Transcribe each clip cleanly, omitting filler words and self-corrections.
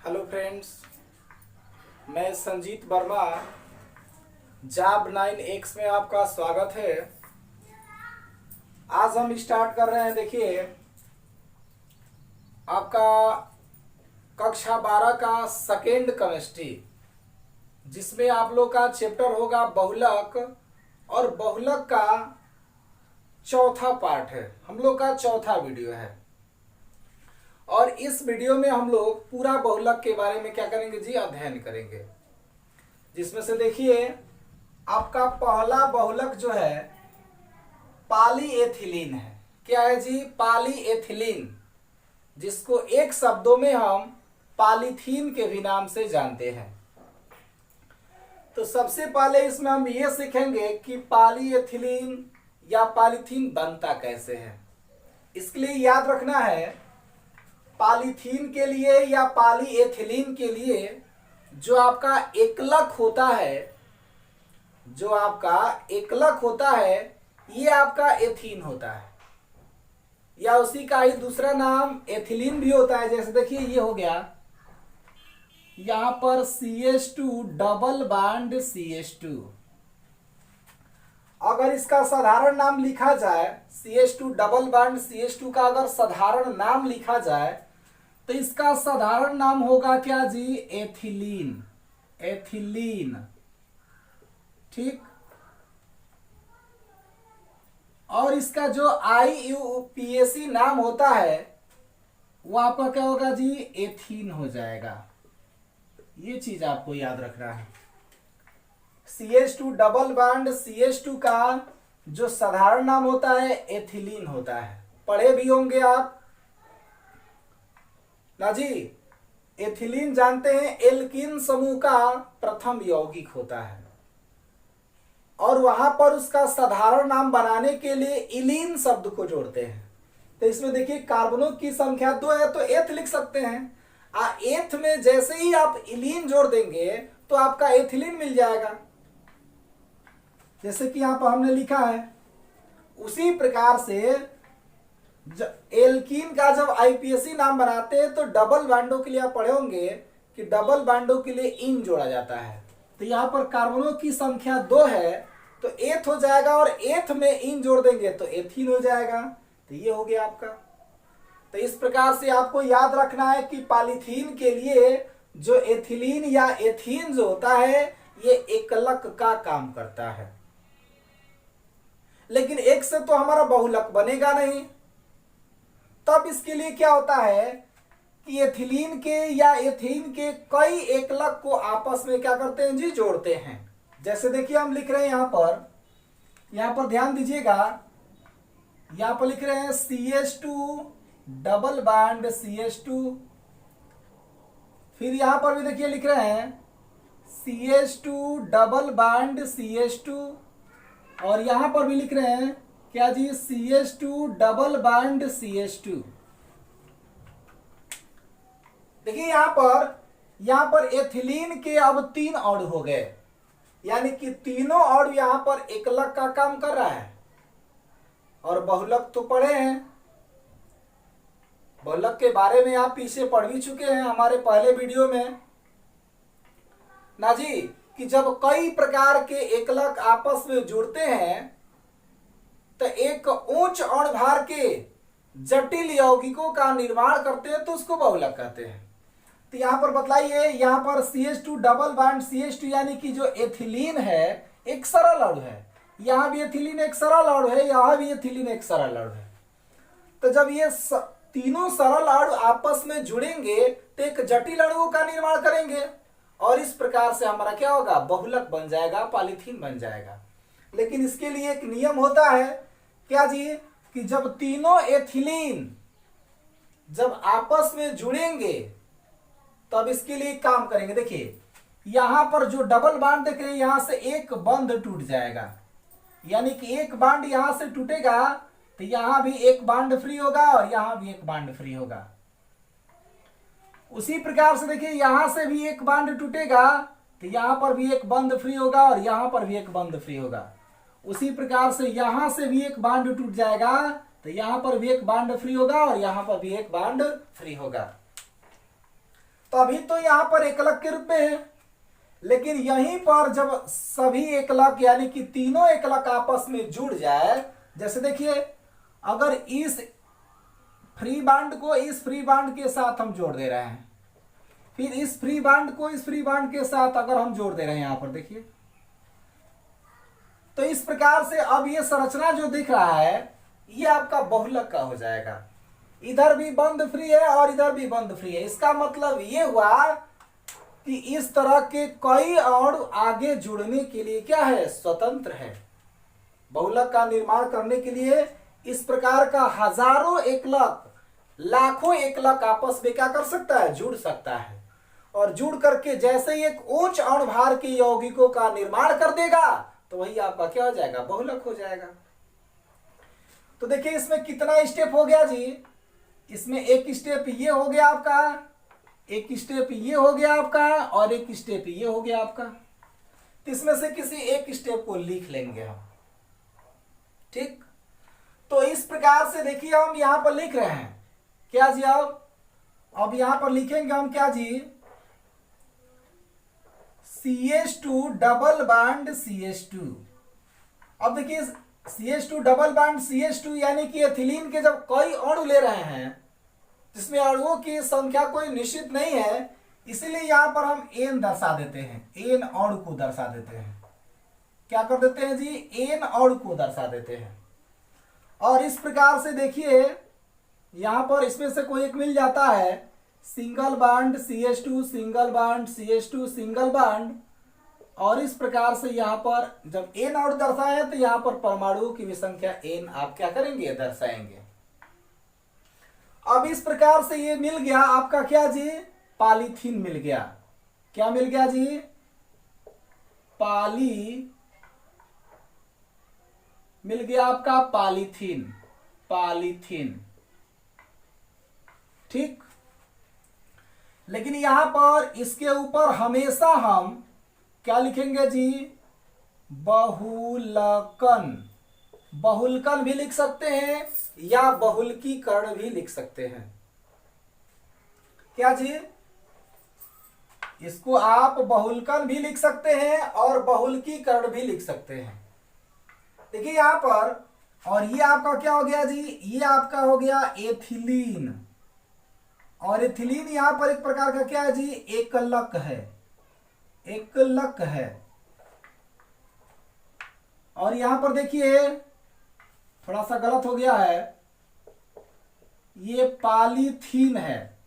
Hello friends, मैं Sanjeet Verma job 9X में आपका स्वागत है। आज हम स्टार्ट कर रहे हैं। देखिए, आपका कक्षा 12 का सेकेंड केमिस्ट्री, जिसमें आप लोग का चैप्टर होगा बहुलक, और बहुलक का चौथा पार्ट है। हम लोग का चौथा वीडियो है और इस वीडियो में हम लोग पूरा बहुलक के बारे में क्या करेंगे जी, अध्ययन करेंगे। जिसमें से देखिए, आपका पहला बहुलक जो है पॉलीएथिलीन है। क्या है जी? पॉलीएथिलीन, जिसको एक शब्दों में हम पॉलीथीन के भी नाम से जानते हैं। तो सबसे पहले इसमें हम ये सीखेंगे कि पॉलीएथिलीन या पॉलीथीन बनता कैसे है। इसके लिए याद रखना है, पॉलीथीन के लिए या पॉलीएथिलीन के लिए जो आपका एकलक होता है, ये आपका एथीन होता है, या उसी का ही दूसरा नाम एथिलीन भी होता है। जैसे देखिए, ये हो गया यहां पर CH2 डबल बॉन्ड CH2। अगर इसका साधारण नाम लिखा जाए, CH2 डबल बॉन्ड CH2 का अगर साधारण नाम लिखा जाए तो इसका साधारण नाम होगा क्या जी? एथिलीन। ठीक। और इसका जो IUPAC नाम होता है वो आपका क्या होगा जी? एथीन हो जाएगा। ये चीज आपको याद रखना है। CH2 डबल बॉन्ड CH2 का जो साधारण नाम होता है एथिलीन होता है। पढ़े भी होंगे आप ना जी। एथिलीन जानते हैं, एल्कीन समूह का प्रथम यौगिक होता है, और वहां पर उसका साधारण नाम बनाने के लिए इलीन शब्द को जोड़ते हैं। तो इसमें देखिए, कार्बनों की संख्या 2 है तो एथ लिख सकते हैं। एथ में जैसे ही आप इलीन जोड़ देंगे तो आपका एथिलीन मिल जाएगा, जैसे कि यहां पर हमने लिखा है। उसी प्रकार से एल्कीन का जब IPAC नाम बनाते हैं तो डबल बॉन्डों के लिए आप पढ़े होंगे कि डबल बॉन्डों के लिए इन जोड़ा जाता है। तो यहां पर कार्बनों की संख्या 2 है तो एथ हो जाएगा, और एथ में इन जोड़ देंगे तो एथीन हो जाएगा। तो ये हो गया आपका। तो इस प्रकार से आपको याद रखना है कि पॉलीथीन के लिए जो एथिलीन या एथीन जो होता है ये एकलक का काम करता है। लेकिन एक से तो हमारा बहुलक बनेगा नहीं। तब इसके लिए क्या होता है कि एथिलीन के या एथीन के कई एकलक को आपस में क्या करते हैं जी? जोड़ते हैं। जैसे देखिए, हम लिख रहे हैं यहां पर ध्यान दीजिएगा। यहां पर लिख रहे हैं CH2 डबल बॉन्ड CH2। फिर यहां पर भी देखिए लिख रहे हैं CH2 डबल बॉन्ड CH2, और यहां पर भी लिख रहे हैं क्या जी? CH2 double bond CH2। देखिए, यहां पर एथिलीन के अब 3 अणु हो गए, यानी कि तीनों अणु यहां पर एकलक का काम कर रहा है। और बहुलक तो पढ़े हैं, बहुलक के बारे में आप पीछे पढ़ भी चुके हैं हमारे पहले वीडियो में ना जी, कि जब कई प्रकार के एकलक आपस में जुड़ते हैं तो एक उच्च अणुभार के जटिल यौगिकों का निर्माण करते हैं तो उसको बहुलक कहते हैं। तो यहां पर बतलाइए, यहां पर CH2 डबल बॉन्ड CH2 यानी कि जो एथिलीन है एक सरल अणु है। यहां भी एथिलीन एक सरल अणु है, यहां भी एथिलीन एक सरल अणु है। तो जब ये तीनों सरल अणु आपस में जुड़ेंगे तो एक जटिल अणुओं का निर्माण करेंगे, और इस प्रकार से हमारा क्या होगा? बहुलक बन जाएगा, पॉलीथीन बन जाएगा। लेकिन इसके लिए एक नियम होता है क्या जी? कि जब तीनों एथिलीन जब आपस में जुड़ेंगे तब इसके लिए काम करेंगे। देखिए, यहां पर जो डबल बॉन्ड देख रहे हैं, यहां से एक बंध टूट जाएगा, यानी कि एक बॉन्ड यहां से टूटेगा तो यहां भी एक बॉन्ड फ्री होगा और यहां भी एक बॉन्ड फ्री होगा। उसी प्रकार से देखिए, यहां से भी एक बॉन्ड टूटेगा तो यहां पर भी एक बंध फ्री होगा और यहां पर भी एक बंध फ्री होगा। उसी प्रकार से यहां से भी एक बॉन्ड टूट जाएगा तो यहां पर भी एक बॉन्ड फ्री होगा और यहां पर भी एक बॉन्ड फ्री होगा। तभी तो यहाँ पर एकलक के रूप में है। लेकिन यहीं पर जब सभी एकलक यानी कि तीनों एकलक आपस में जुड़ जाए, जैसे देखिए अगर इस फ्री बॉन्ड को इस फ्री बॉन्ड के साथ हम जोड़ दे रहे हैं, फिर इस फ्री बॉन्ड को इस फ्री बॉन्ड के साथ अगर हम जोड़ दे रहे हैं, यहां पर देखिए, तो इस प्रकार से अब ये संरचना जो दिख रहा है ये आपका बहुलक का हो जाएगा। इधर भी बंद फ्री है और इधर भी बंद फ्री है। इसका मतलब ये हुआ कि इस तरह के कई अणु आगे जुड़ने के लिए क्या है, स्वतंत्र है। बहुलक का निर्माण करने के लिए इस प्रकार का हजारों एकलक, लाखों एकलक आपस में क्या कर सकता है, जुड़ सकता है। और जुड़ करके जैसे ही एक उच्च अणुभार के यौगिकों का निर्माण कर देगा तो वही आपका क्या हो जाएगा, बहुलक हो जाएगा। तो देखिए इसमें कितना स्टेप हो गया जी, इसमें एक स्टेप ये हो गया आपका, एक स्टेप ये हो गया आपका, और एक स्टेप ये हो गया आपका। तो इसमें से किसी एक स्टेप को लिख लेंगे हम, ठीक। तो इस प्रकार से देखिए हम यहां पर लिख रहे हैं क्या जी, अब यहां पर लिखेंगे हम क्या जी, CH2 डबल बॉन्ड CH2। अब देखिए CH2 डबल बॉन्ड CH2 यानी कि एथिलीन के जब कई अणु ले रहे हैं जिसमें अणुओं की संख्या कोई निश्चित नहीं है, इसीलिए यहां पर हम N दर्शा देते हैं, N अणु को दर्शा देते हैं। क्या कर देते हैं जी, N अणु को दर्शा देते हैं। और इस प्रकार से देखिए यहां पर इसमें से कोई एक मिल जाता है, single bond CH2 single bond CH2 single bond, और इस प्रकार से यहां पर जब N अणु दर्शाए तो यहां पर परमाणुओं की भी संख्या N आप क्या करेंगे, दर्शाएंगे। अब इस प्रकार से ये मिल गया आपका क्या जी, पॉलीथीन मिल गया। क्या मिल गया जी, मिल गया आपका पॉलीथीन, पॉलीथीन, ठीक। लेकिन यहां पर इसके ऊपर हमेशा हम क्या लिखेंगे जी, बहुलकन, बहुलकन भी लिख सकते हैं या बहुलकीकरण भी लिख सकते हैं। क्या जी, इसको आप बहुलकन भी लिख सकते हैं और बहुलकीकरण भी लिख सकते हैं। देखिए यहां पर, और ये आपका क्या हो गया जी, ये आपका हो गया एथिलीन, और एथिलीन यहां पर एक प्रकार का क्या है जी, एकलक है, एकलक है। और यहां पर देखिए थोड़ा सा गलत हो गया है, ये पॉलीथीन है,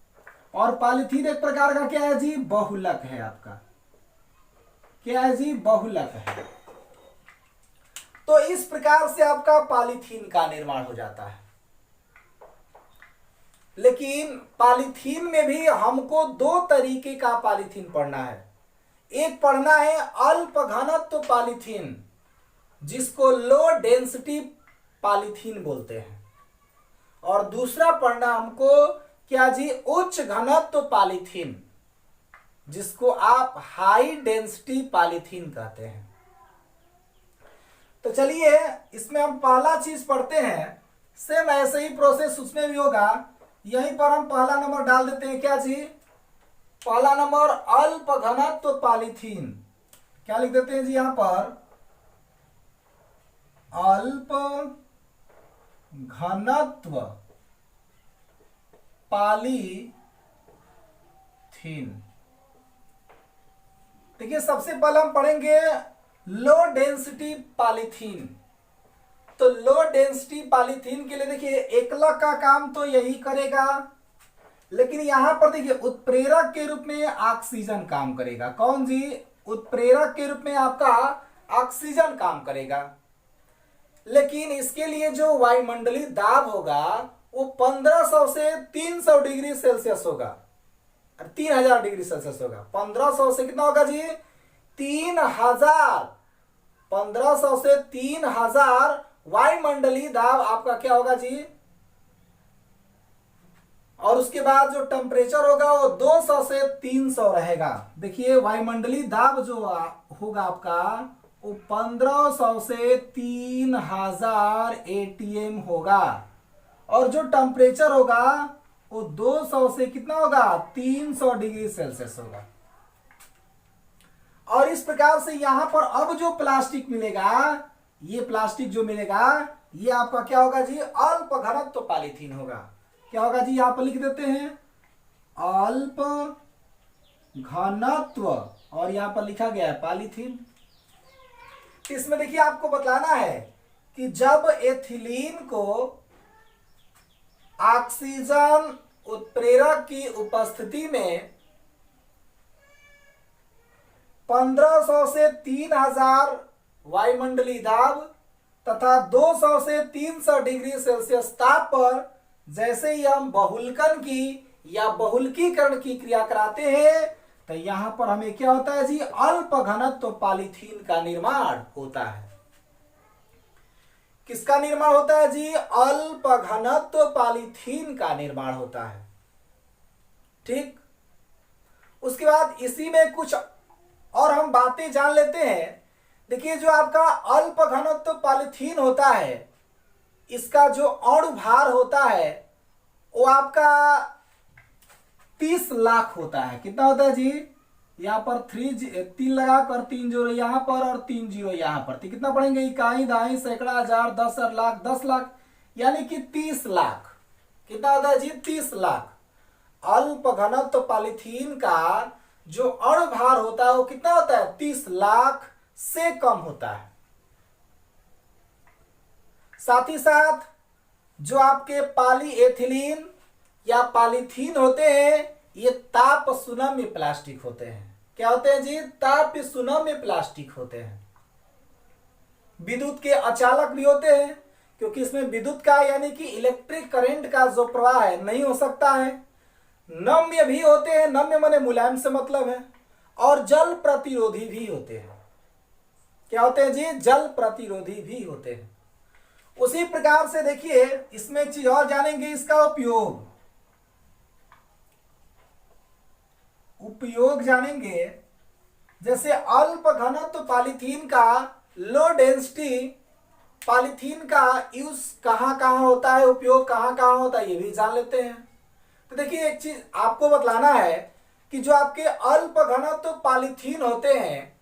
और पॉलीथीन एक प्रकार का क्या है जी, बहुलक है आपका। क्या है जी, बहुलक है। तो इस प्रकार से आपका पॉलीथीन का निर्माण हो जाता है। लेकिन पॉलीथीन में भी हमको दो तरीके का पॉलीथीन पढ़ना है। एक पढ़ना है अल्प घनत्व पॉलीथीन, जिसको लो डेंसिटी पॉलीथीन बोलते हैं, और दूसरा पढ़ना हमको क्या जी, उच्च घनत्व पॉलीथीन, जिसको आप हाई डेंसिटी पॉलीथीन कहते हैं। तो चलिए इसमें हम पहला चीज पढ़ते हैं, सेम ऐसे ही प्रोसेस उसमें भी होगा। यहीं पर हम पहला नंबर डाल देते हैं क्या जी, पहला नंबर अल्प घनत्व पॉलीथीन। क्या लिख देते हैं जी यहां पर, अल्प घनत्व पॉलीथीन। देखिए सबसे पहले हम पढ़ेंगे लो डेंसिटी पॉलीथीन। तो लो डेंसिटी पॉलीथीन के लिए देखिए एकलक का काम तो यही करेगा, लेकिन यहां पर देखिए उत्प्रेरक के रूप में ऑक्सीजन काम करेगा। कौन जी, उत्प्रेरक के रूप में आपका ऑक्सीजन काम करेगा। लेकिन इसके लिए जो वायुमंडलीय दाब होगा वो 1500 से 300 डिग्री सेल्सियस होगा, 3000 डिग्री सेल्सियस होगा। 1500 से कितना होगा जी, 3000, 1500 से 3000 वायुमंडलीय दाब आपका क्या होगा जी। और उसके बाद जो टेम्परेचर होगा वो 200 से 300 रहेगा। देखिए वायुमंडलीय दाब जो होगा आपका वो 1500 से 3000 ATM होगा, और जो टेम्परेचर होगा वो 200 से कितना होगा, 300 डिग्री सेल्सियस होगा। और इस प्रकार से यहां पर अब जो प्लास्टिक मिलेगा, ये प्लास्टिक जो मिलेगा, ये आपका क्या होगा जी, अल्प घनत्व पॉलीथीन होगा। क्या होगा जी, यहां पर लिख देते हैं अल्प घनत्व, और यहां पर लिखा गया है पॉलीथीन। इसमें देखिए आपको बतलाना है कि जब एथिलीन को ऑक्सीजन उत्प्रेरक की उपस्थिति में 1500 से 3000 वायुमंडलीय दाब तथा 200 से 300 डिग्री सेल्सियस ताप पर जैसे ही हम बहुलकन की या बहुलकीकरण की क्रिया कराते हैं, तो यहां पर हमें क्या होता है जी, अल्प घनत्व पॉलीथीन का निर्माण होता है। किसका निर्माण होता है जी, अल्प घनत्व पॉलीथीन का निर्माण होता है। ठीक, उसके बाद इसी में कुछ और हम बातें जान लेते हैं। देखिए जो आपका अल्प घनत्व पॉलीथीन होता है, इसका जो अणु भार होता है वो आपका 30 लाख होता है। कितना होता है जी, यहाँ पर 3 लगाकर 3 जीरो यहाँ पर और 3 जीरो यहाँ पर, तो कितना पढ़ेंगे, इकाई, दहाई, सैकड़ा, हजार, 10 लाख, 10 लाख, यानी कि 30 लाख। कितना होता है जी, 30 लाख। अल्प घनत्व पॉलीथीन का जो अणु भार होता है वो कितना होता है, 30 लाख से कम होता है। साथ ही साथ जो आपके पॉलीएथिलीन या पॉलीथीन होते हैं, ये ताप सुनम्य प्लास्टिक होते हैं। क्या होते हैं जी, ताप सुनम्य प्लास्टिक होते हैं। विद्युत के अचालक भी होते हैं, क्योंकि इसमें विद्युत का यानी कि इलेक्ट्रिक करंट का जो प्रवाह है नहीं हो सकता है। नम्य भी होते हैं, नम्य माने मुलायम से मतलब है, और जल प्रतिरोधी भी होते हैं। क्या होते हैं जी, जल प्रतिरोधी भी होते हैं। उसी प्रकार से देखिए इसमें एक चीज और जानेंगे, इसका उपयोग जानेंगे। जैसे अल्प घनत्व पॉलीथीन का, लो डेंसिटी पॉलीथीन का यूज कहां कहां होता है, उपयोग कहां कहां होता है, ये भी जान लेते हैं। तो देखिए एक चीज आपको बतलाना है कि जो आपके अल्प घनत्व पॉलीथीन होते हैं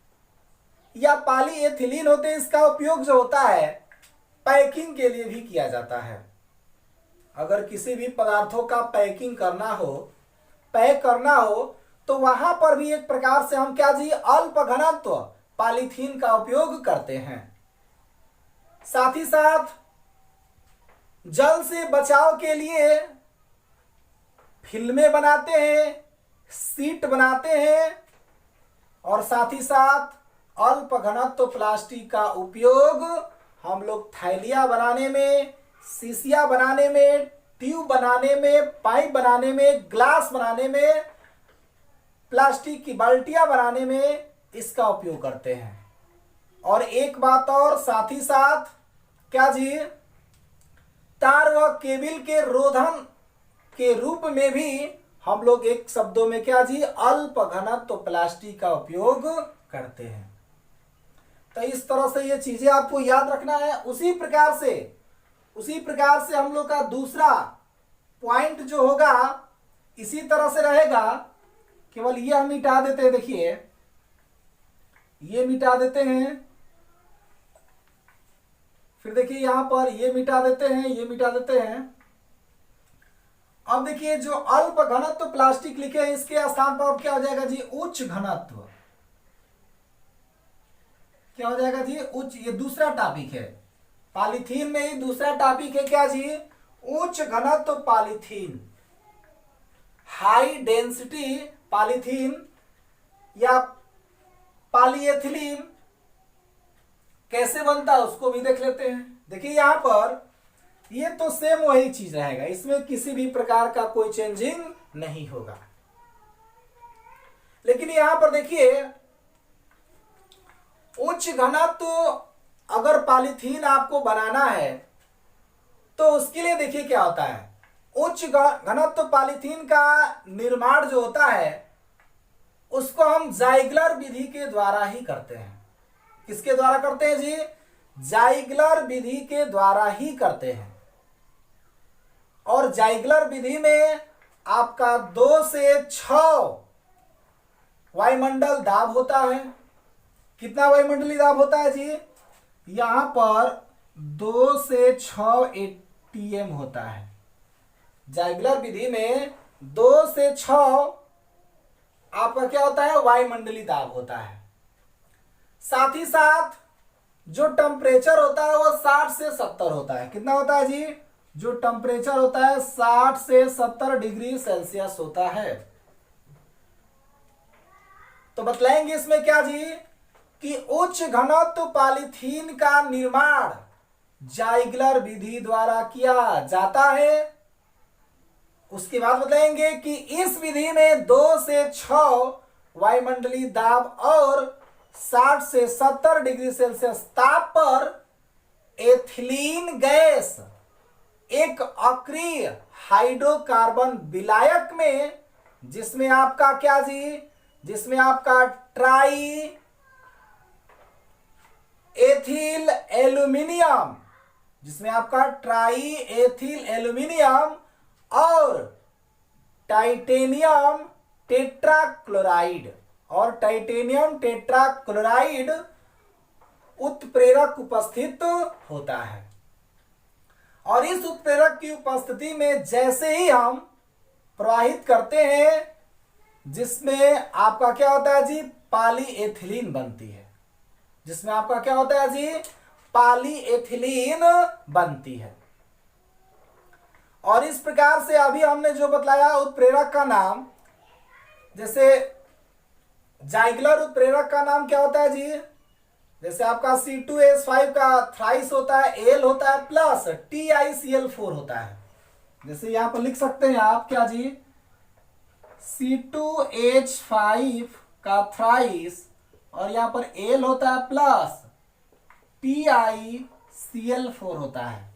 या पॉलीएथिलीन होते हैं, इसका उपयोग जो होता है पैकिंग के लिए भी किया जाता है। अगर किसी भी पदार्थों का पैकिंग करना हो, पैक करना हो, तो वहां पर भी एक प्रकार से हम क्या जी, अल्प घनत्व पॉलीथीन का उपयोग करते हैं। साथ ही साथ जल से बचाव के लिए फिल्में बनाते हैं, सीट बनाते हैं, और साथ ही साथ अल्प घनत्व प्लास्टिक का उपयोग हम लोग थैलियां बनाने में, शीशियां बनाने में, ट्यूब बनाने में, पाइप बनाने में, ग्लास बनाने में, प्लास्टिक की बाल्टियां बनाने में इसका उपयोग करते हैं। और एक बात और, साथ ही साथ क्या जी, तार व केबल के रोधन के रूप में भी हम लोग एक शब्दों में क्या जी, अल्प घनत्व प्लास्टिक का उपयोग करते हैं। तो इस तरह से ये चीजें आपको याद रखना है। उसी प्रकार से हम लोग का दूसरा पॉइंट जो होगा इसी तरह से रहेगा, केवल ये हम मिटा देते हैं। देखिए ये मिटा देते हैं, फिर देखिए यहां पर ये मिटा देते हैं, ये मिटा देते हैं। अब देखिए जो अल्प घनत्व प्लास्टिक लिखे हैं, इसके स्थान पर अब क्या हो जाएगा जी, उच्च घनत्व। क्या हो जाएगा जी, उच्च। ये दूसरा टॉपिक है पॉलीथीन में ही, दूसरा टॉपिक है क्या जी, उच्च घनत्व पॉलीथीन, हाई डेंसिटी पॉलीथीन या पॉलीएथिलीन कैसे बनता है उसको भी देख लेते हैं। देखिए यहां पर ये तो सेम वही चीज रहेगा, इसमें किसी भी प्रकार का कोई चेंजिंग नहीं होगा। लेकिन यहां पर देखिए उच्च घनत्व अगर पॉलीथीन आपको बनाना है तो उसके लिए देखिए क्या होता है, उच्च घनत्व पॉलीथीन का निर्माण जो होता है उसको हम ज़ाइग्लर विधि के द्वारा ही करते हैं। किसके द्वारा करते हैं जी, ज़ाइग्लर विधि के द्वारा ही करते हैं। और ज़ाइग्लर विधि में आपका 2 से 6 वायुमंडल दाब होता है। कितना वायुमंडलीय दाब होता है जी? यहां पर 2 से 6 एटीएम होता है। जाइग्लर विधि में 2 से 6 आपका क्या होता है? वायुमंडलीय दाब होता है। साथ ही साथ जो टेम्परेचर होता है वो 60 से 70 होता है। कितना होता है जी? जो टेम्परेचर होता है 60 से 70 डिग्री सेल्सियस होता है। तो बतलाएंगे इसमें क्या जी कि उच्च घनत्व पॉलीथीन का निर्माण जाइग्लर विधि द्वारा किया जाता है। उसके बाद बताएंगे कि इस विधि में 2 से 6 वायुमंडलीय दाब और 60 से 70 डिग्री सेल्सियस ताप पर एथिलीन गैस एक अक्रिय हाइड्रोकार्बन विलायक में, जिसमें आपका क्या जी? जिसमें आपका ट्राई एथिल एल्यूमिनियम, जिसमें आपका ट्राई एथिल एल्यूमिनियम और टाइटेनियम टेट्राक्लोराइड उत्प्रेरक उपस्थित होता है। और इस उत्प्रेरक की उपस्थिति में जैसे ही हम प्रवाहित करते हैं, जिसमें आपका क्या होता है जी? पॉलीएथिलीन बनती है। जिसमें आपका क्या होता है जी? पॉलीएथिलीन बनती है। और इस प्रकार से अभी हमने जो बतलाया उत्प्रेरक का नाम, जैसे जाइग्लर उत्प्रेरक का नाम क्या होता है जी? जैसे आपका C2H5 का थ्राइस होता है, एल होता है प्लस TiCl4 होता है। जैसे यहां पर लिख सकते हैं आप क्या जी? C2H5 का थ्राइस और यहां पर एल होता है प्लस TiCl4 होता है।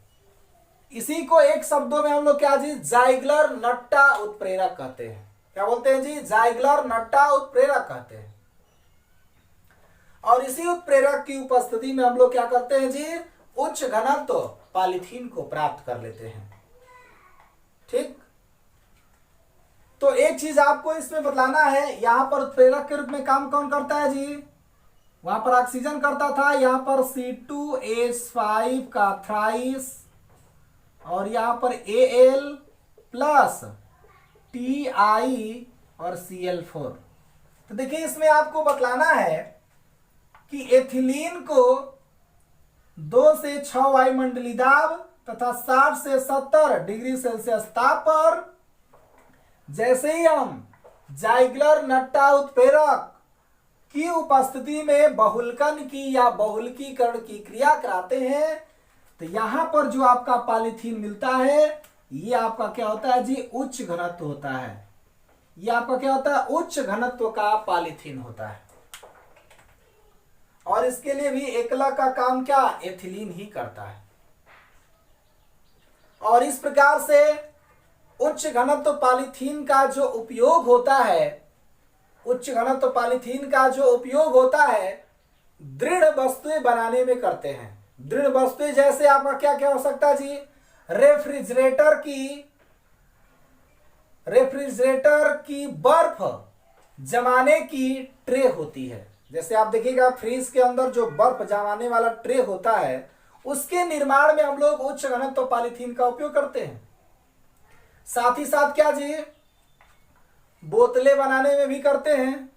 इसी को एक शब्दों में हम लोग क्या जी? जाइग्लर नट्टा उत्प्रेरक कहते हैं। क्या बोलते हैं जी? जाइग्लर नट्टा उत्प्रेरक कहते हैं। और इसी उत्प्रेरक की उपस्थिति में हम लोग क्या करते हैं जी? उच्च घनत्व पॉलीथीन को प्राप्त कर लेते हैं। ठीक, तो एक चीज आपको इसमें बतलाना है, यहां पर उत्प्रेरक के रूप में काम कौन करता है जी? वहां पर ऑक्सीजन करता था, यहां पर C2H5 का थ्राइस और यहां पर Al प्लस Ti और Cl4। तो देखिए इसमें आपको बतलाना है कि एथिलीन को 2 से 6 वायुमंडलीय दाब तथा 60 से 70 डिग्री सेल्सियस ताप पर जैसे ही हम जाइग्लर नट्टा उत्प्रेरक की उपस्थिति में बहुलकन की या बहुलकीकरण की क्रिया कराते हैं, तो यहां पर जो आपका पॉलीथीन मिलता है, ये आपका क्या होता है जी? उच्च घनत्व होता है। ये आपका क्या होता है? उच्च घनत्व का पॉलीथीन होता है। और इसके लिए भी एकला का काम क्या? एथिलीन ही करता है। और इस प्रकार से उच्च घनत्व पॉलीथीन का जो उपयोग होता है, उच्च घनत्व पॉलीथीन का जो उपयोग होता है दृढ़ वस्तुएं बनाने में करते हैं। दृढ़ वस्तुएं जैसे आपका क्या क्या हो सकता है जी? रेफ्रिजरेटर की बर्फ जमाने की ट्रे होती है। जैसे आप देखिएगा फ्रीज के अंदर जो बर्फ जमाने वाला ट्रे होता है, उसके निर्माण में हम लोग उच्च घनत्व पॉलीथीन का उपयोग करते हैं। साथ ही साथ क्या जी? बोतलें बनाने में भी करते हैं।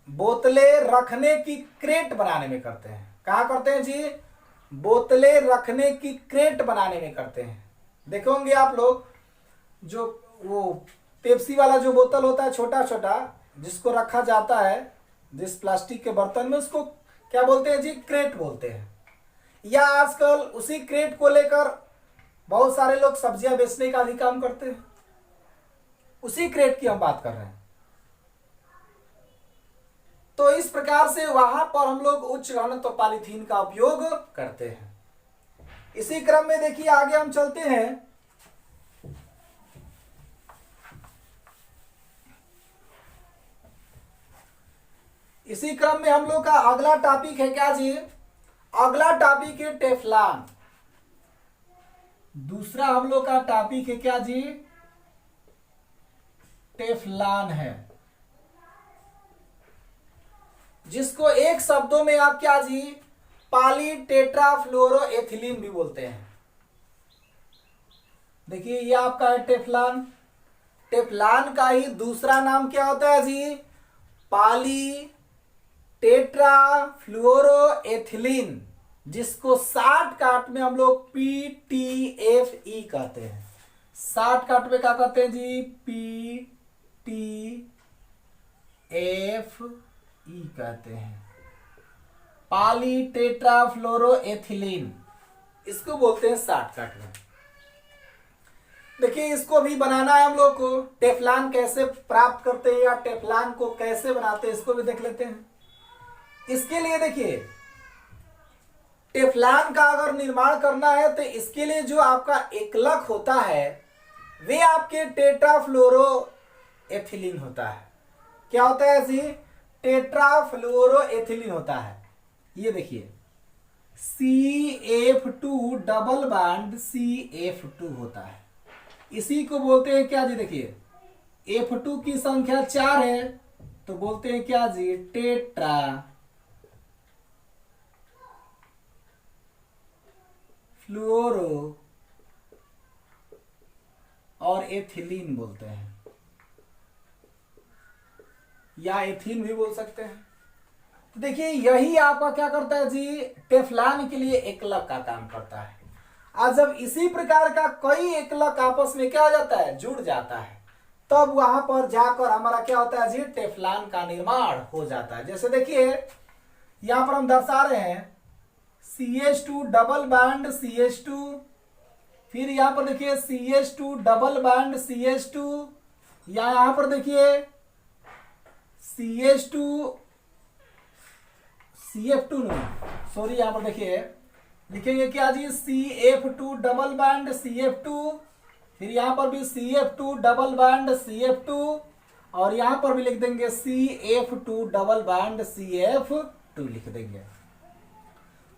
बोतलें रखने की क्रेट बनाने में करते हैं। कहां करते हैं जी? बोतलें रखने की क्रेट बनाने में करते हैं। देखे होंगे आप लोग, जो वो पेप्सी वाला जो बोतल होता है छोटा छोटा, जिसको रखा जाता है जिस प्लास्टिक के बर्तन में, उसको क्या बोलते हैं जी? क्रेट बोलते हैं। या आजकल उसी क्रेट को लेकर बहुत सारे लोग सब्जियां बेचने का भी काम करते हैं। उसी क्रेट की हम बात कर रहे हैं। तो इस प्रकार से वहां पर हम लोग उच्च घनत्व पॉलीथीन का उपयोग करते हैं। इसी क्रम में देखिए आगे हम चलते हैं। इसी क्रम में हम लोग का अगला टॉपिक है क्या जी? अगला टॉपिक है टेफ्लॉन। दूसरा हम लोग का टॉपिक है क्या जी, टेफ्लॉन है, जिसको एक शब्दों में आप क्या जी, पॉली टेट्राफ्लोरोएथिलीन भी बोलते हैं। देखिए ये आपका है टेफ्लॉन। टेफ्लॉन का ही दूसरा नाम क्या होता है जी, पॉली टेट्राफ्लोरोएथिलीन, जिसको शॉर्टकट में हम लोग PTFE कहते हैं। शॉर्टकट में क्या कहते हैं जी, PTFE कहते हैं, पॉली टेट्राफ्लोरोएथिलीन, इसको बोलते हैं शॉर्टकट में। देखिए इसको भी बनाना है हम लोग को। टेफ्लॉन कैसे प्राप्त करते हैं या टेफ्लॉन को कैसे बनाते हैं इसको भी देख लेते हैं। इसके लिए देखिए टेफ्लॉन का अगर निर्माण करना है तो इसके लिए जो आपका एकलक होता है वे आपके टेट्राफ्लोरोएथिलीन होता है। क्या होता है जी, टेट्राफ्लोरोएथिलीन होता है। ये देखिए CF2 डबल बॉन्ड CF2 होता है, इसी को बोलते हैं क्या जी, देखिए F2 की संख्या 4 है तो बोलते हैं क्या जी, टेट्रा फ्लोरो और एथिलीन बोलते हैं, या एथीन भी बोल सकते हैं। तो देखिए यही आपका क्या करता है जी, टेफ्लॉन के लिए एकलक का काम करता है। आज जब इसी प्रकार का कई एकलक आपस में क्या हो जाता है, जुड़ जाता है, तब वहां पर जाकर हमारा क्या होता है जी, टेफ्लॉन का निर्माण हो जाता है। जैसे देखिए यहां पर हम दर्शा रहे हैं CH2 डबल बॉन्ड CH2, फिर यहां पर देखिए CH2 डबल बॉन्ड CH2, या यहां पर देखिए CH2 CF2 सॉरी, यहां पर देखिए लिखेंगे क्या जी, CF2 डबल बॉन्ड CF2, फिर यहां पर भी CF2 डबल बॉन्ड CF2, और यहां पर भी लिख देंगे CF2 डबल बॉन्ड CF2 लिख देंगे।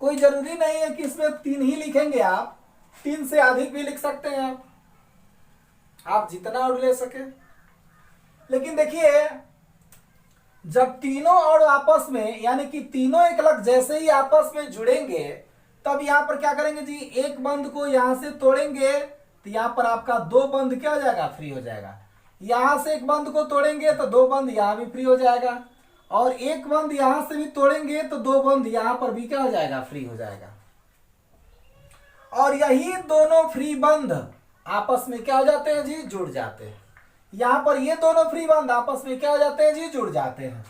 कोई जरूरी नहीं है कि इसमें 3 ही लिखेंगे, आप 3 से अधिक भी लिख सकते हैं, आप जितना और ले सके। लेकिन देखिए जब तीनों और आपस में यानी कि तीनों एकलक जैसे ही आपस में जुड़ेंगे तब यहां पर क्या करेंगे जी, एक बंध को यहां से तोड़ेंगे तो यहां पर आपका 2 बंध क्या हो जाएगा, फ्री हो जाएगा। यहां से एक बंध को तोड़ेंगे तो 2 बंध यहां भी फ्री हो जाएगा, और एक बंध यहां से भी तोड़ेंगे तो 2 बंध यहां पर भी क्या हो जाएगा, फ्री हो जाएगा। और यही दोनों फ्री बंध आपस में क्या हो जाते हैं जी, जुड़ जाते हैं। यहां पर ये दोनों फ्री बंध आपस में क्या हो जाते हैं जी, जुड़ जाते हैं।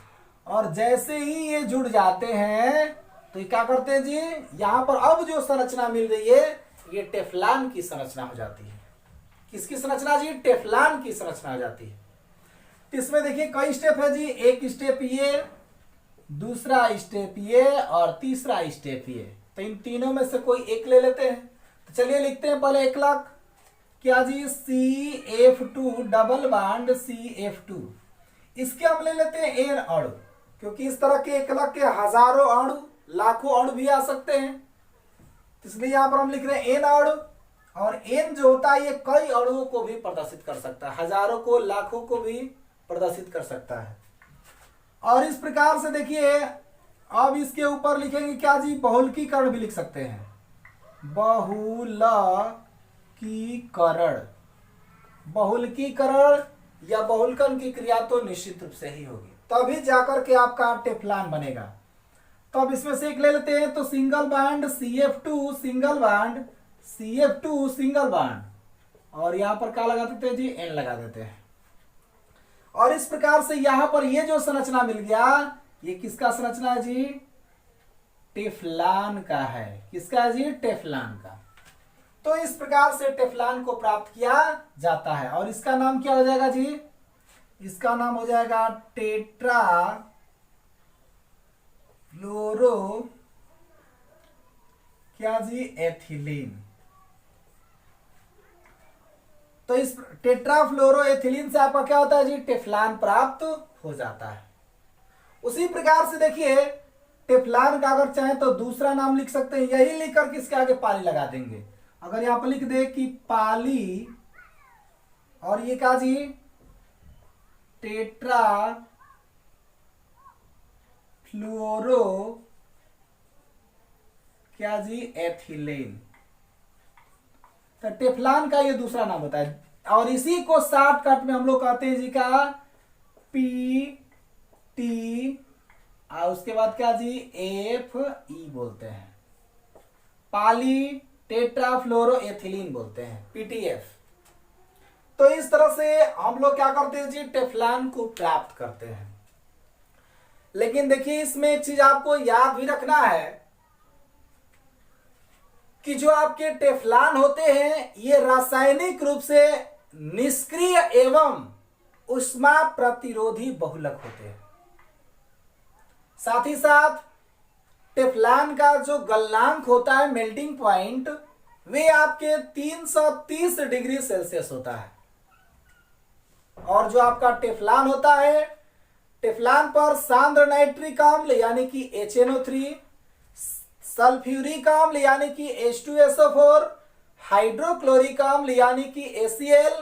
और जैसे ही ये जुड़ जाते हैं तो ये क्या करते हैं जी, यहां पर अब जो संरचना मिल रही है ये टेफ्लॉन की संरचना हो जाती है। किसकी संरचना जी, टेफ्लॉन की संरचना हो जाती है। तो इसमें देखिए कई स्टेप है जी, एक स्टेप ये, दूसरा स्टेप ये, और तीसरा स्टेप ये। तो इन तीनों में से कोई एक ले लेते हैं। तो चलिए लिखते हैं पहले एकलक, क्या जी, CF2 डबल बॉन्ड CF2, इसके हम ले लेते हैं एन अणु, क्योंकि इस तरह के एकलक के हजारों अणु लाखों अणु भी आ सकते हैं, इसलिए यहां पर हम लिख रहे हैं एन अणु। और एन जो होता है ये कई अणुओं को भी प्रदर्शित कर सकता है, हजारों को लाखों को भी प्रदर्शित कर सकता है। और इस प्रकार से देखिए अब इसके ऊपर लिखेंगे क्या जी, बहुलकीकरण भी लिख सकते हैं, बहुलकीकरण। बहुलकीकरण या बहुलकन की क्रिया तो निश्चित रूप से ही होगी, तभी जाकर के आपका टेफ्लॉन बनेगा। तो अब इसमें से एक ले लेते हैं, तो single bond CF2 single bond CF2 single bond, और यहां पर क्या लगा देते हैं जी, N लगा देते हैं। और इस प्रकार से यहां पर ये जो संरचना मिल गया ये किसका संरचना है जी, टेफ्लॉन का है। किसका है जी, टेफ्लॉन का। तो इस प्रकार से टेफ्लॉन को प्राप्त किया जाता है, और इसका नाम क्या हो जाएगा जी, इसका नाम हो जाएगा टेट्रा फ्लोरो क्या जी, एथिलीन। तो इस टेट्राफ्लोरोएथिलीन से आपका क्या होता है जी, टेफ्लॉन प्राप्त हो जाता है। उसी प्रकार से देखिए टेफ्लॉन का अगर चाहे तो दूसरा नाम लिख सकते हैं, यही लिख कर किसके आगे पाली लगा देंगे। अगर यहां पर लिख दे कि पाली, और ये क्या जी, टेट्रा फ्लूरो क्या जी, एथिलीन, तो टेफ्लॉन का ये दूसरा नाम होता है। और इसी को शॉर्टकट में हम लोग कहते हैं जी का पी टी, और उसके बाद क्या जी, एफ ई बोलते हैं, पाली टेट्राफ्लोरो एथिलीन बोलते हैं, पीटीएफ। तो इस तरह से हम लोग क्या करते हैं जी, टेफ्लॉन को प्राप्त करते हैं। लेकिन देखिए इसमें एक चीज आपको याद भी रखना है कि जो आपके टेफ्लॉन होते हैं ये रासायनिक रूप से निष्क्रिय एवं उष्मा प्रतिरोधी बहुलक होते हैं। साथ ही साथ टेफ्लॉन का जो गलनांक होता है, मेल्टिंग पॉइंट, वे आपके 330 डिग्री सेल्सियस होता है। और जो आपका टेफ्लॉन होता है, टेफ्लॉन पर सांद्र नाइट्रिक अम्ल यानी कि HNO3, सल्फ्यूरिक अम्ल यानी कि H2SO4, हाइड्रोक्लोरिक अम्ल यानी कि ACl,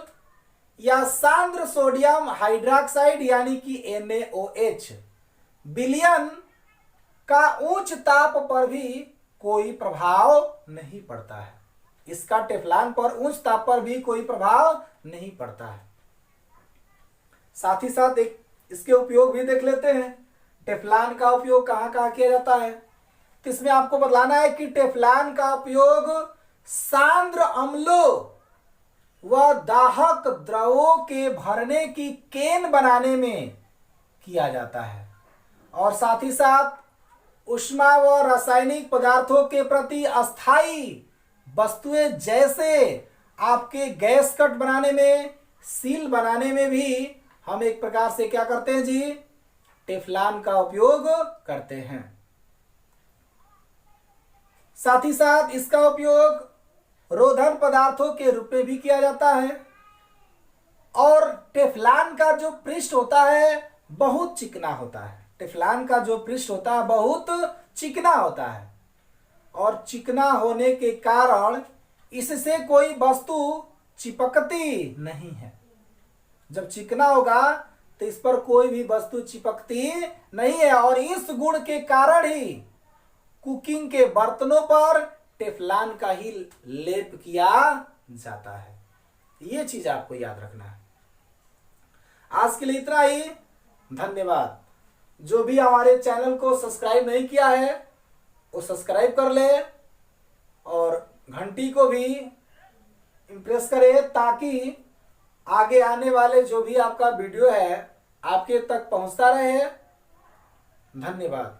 या सांद्र सोडियम हाइड्रोक्साइड यानी कि NaOH, विलयन का उच्च ताप पर भी कोई प्रभाव नहीं पड़ता है। इसका टेफ्लॉन पर उच्च ताप पर भी कोई प्रभाव नहीं पड़ता है। साथ ही साथ एक इसके उपयोग भी देख लेते हैं, टेफ्लॉन का उपयोग कहां कहां किया जाता है। तो इसमें आपको बतलाना है कि टेफ्लॉन का उपयोग सांद्र अम्लों व दाहक द्रवों के भरने की केन बनाने में किया जाता है, और साथ ही साथ उष्मा व रासायनिक पदार्थों के प्रति अस्थाई वस्तुएं जैसे आपके गैस कट बनाने में, सील बनाने में भी हम एक प्रकार से क्या करते हैं जी, टेफ्लॉन का उपयोग करते हैं। साथ ही साथ इसका उपयोग रोधन पदार्थों के रूप में भी किया जाता है। और टेफ्लॉन का जो पृष्ठ होता है बहुत चिकना होता है, टेफ्लॉन का जो पृष्ठ होता है बहुत चिकना होता है, और चिकना होने के कारण इससे कोई वस्तु चिपकती नहीं है। जब चिकना होगा तो इस पर कोई भी वस्तु चिपकती नहीं है, और इस गुण के कारण ही कुकिंग के बर्तनों पर टेफ्लॉन का ही लेप किया जाता है। ये चीज आपको याद रखना है। आज के लिए इतना ही, धन्यवाद। जो भी हमारे चैनल को सब्सक्राइब नहीं किया है वो सब्सक्राइब कर ले, और घंटी को भी इम्प्रेस करे, ताकि आगे आने वाले जो भी आपका वीडियो है आपके तक पहुंचता रहे। धन्यवाद।